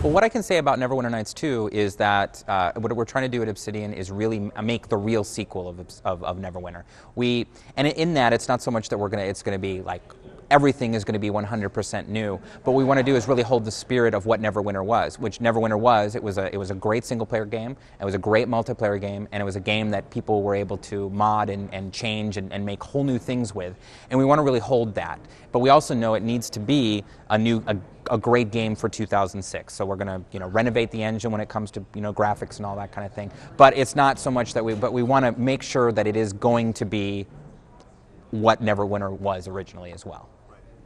Well, what I can say about Neverwinter Nights 2 is that what we're trying to do at Obsidian is really make the real sequel of Neverwinter. And in that, it's not so much that it's going to be like everything is going to be 100% new. But what we want to do is really hold the spirit of what Neverwinter was, which Neverwinter was. It was a great single-player game. It was a great multiplayer game, and it was a game that people were able to mod and change and make whole new things with. And we want to really hold that. But we also know it needs to be a great game for 2006. So we're going to renovate the engine when it comes to graphics and all that kind of thing. But it's not so much that we want to make sure that it is going to be what Neverwinter was originally as well.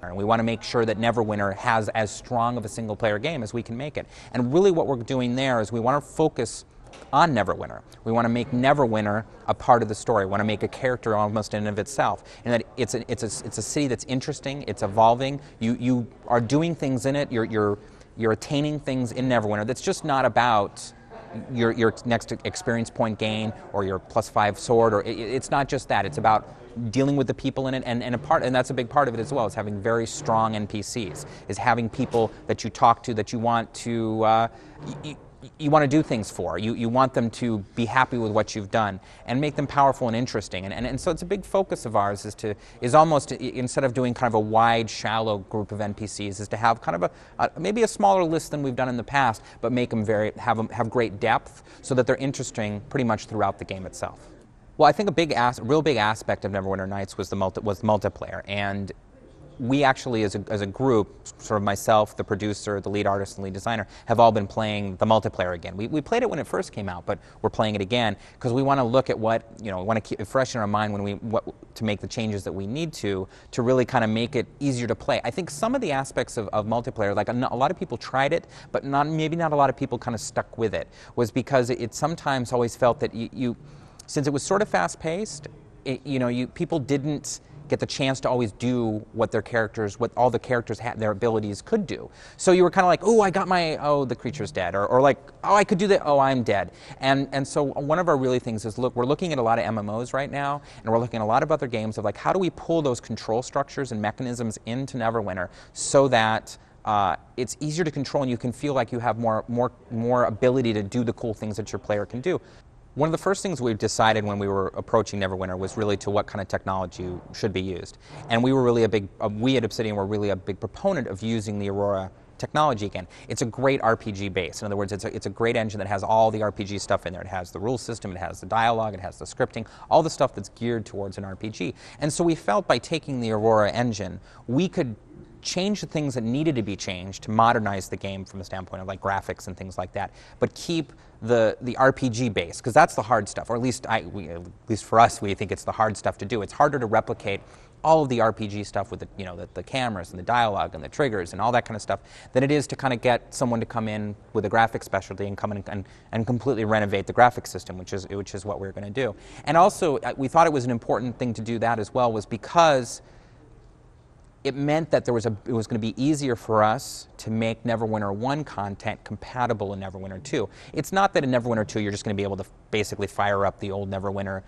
And we want to make sure that Neverwinter has as strong of a single-player game as we can make it. And really what we're doing there is we want to focus on Neverwinter. We want to make Neverwinter a part of the story. We want to make a character almost in and of itself. And that it's a city that's interesting, it's evolving, you are doing things in it, you're attaining things in Neverwinter that's just not about your next experience point gain or your +5 sword, or it's not just that. It's about dealing with the people in it, and that's a big part of it as well, is having very strong NPCs, is having people that you talk to that you want to you want to do things for. You want them to be happy with what you've done and make them powerful and interesting. And so it's a big focus of ours is almost, instead of doing kind of a wide, shallow group of NPCs, is to have kind of maybe a smaller list than we've done in the past, but make them have great depth so that they're interesting pretty much throughout the game itself. Well, I think a real big aspect of Neverwinter Nights was multiplayer, and we actually, as a group, sort of myself, the producer, the lead artist, and lead designer, have all been playing the multiplayer again. We played it when it first came out, but we're playing it again because we want to look at what, we want to keep it fresh in our mind to make the changes that we need to really kind of make it easier to play. I think some of the aspects of multiplayer, like a lot of people tried it, but maybe not a lot of people kind of stuck with it, was because it sometimes always felt that since it was sort of fast-paced, people didn't get the chance to always do what all the characters had, their abilities could do. So you were kind of like, oh, I got the creature's dead, or like, oh, I could do that, oh, I'm dead. And so one of our really things is, look, we're looking at a lot of MMOs right now, and we're looking at a lot of other games of like, how do we pull those control structures and mechanisms into Neverwinter so that it's easier to control and you can feel like you have more ability to do the cool things that your player can do. One of the first things we decided when we were approaching Neverwinter was really to what kind of technology should be used. And we were really we at Obsidian were really a big proponent of using the Aurora technology again. It's a great RPG base. In other words, it's a great engine that has all the RPG stuff in there. It has the rule system, it has the dialogue, it has the scripting, all the stuff that's geared towards an RPG. And so we felt by taking the Aurora engine, we could change the things that needed to be changed to modernize the game from the standpoint of like graphics and things like that, but keep the RPG base, because that's the hard stuff, or at least for us, we think it's the hard stuff to do. It's harder to replicate all of the RPG stuff with the cameras and the dialogue and the triggers and all that kind of stuff than it is to kind of get someone to come in with a graphics specialty and come in and completely renovate the graphics system, which is what we're going to do. And also, we thought it was an important thing to do that as well, was because it meant that it was going to be easier for us to make Neverwinter 1 content compatible in Neverwinter 2. It's not that in Neverwinter 2 you're just going to be able to basically fire up the old Neverwinter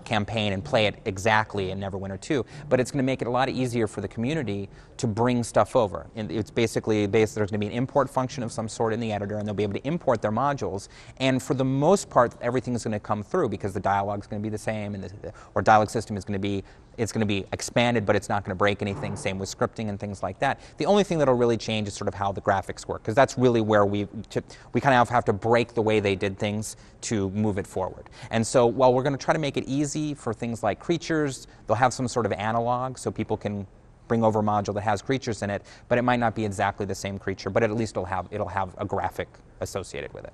campaign and play it exactly in Neverwinter 2, but it's going to make it a lot easier for the community to bring stuff over. And it's there's going to be an import function of some sort in the editor, and they'll be able to import their modules, and for the most part everything is going to come through because the dialogue is going to be the same, and or dialogue system is going to be expanded, but it's not going to break anything. Same with scripting and things like that. The only thing that'll really change is sort of how the graphics work, because that's really where we kind of have to break the way they did things to move it forward. And so while we're going to try to make it easy for things like creatures, they'll have some sort of analog so people can bring over a module that has creatures in it, but it might not be exactly the same creature, but at least it'll have a graphic associated with it.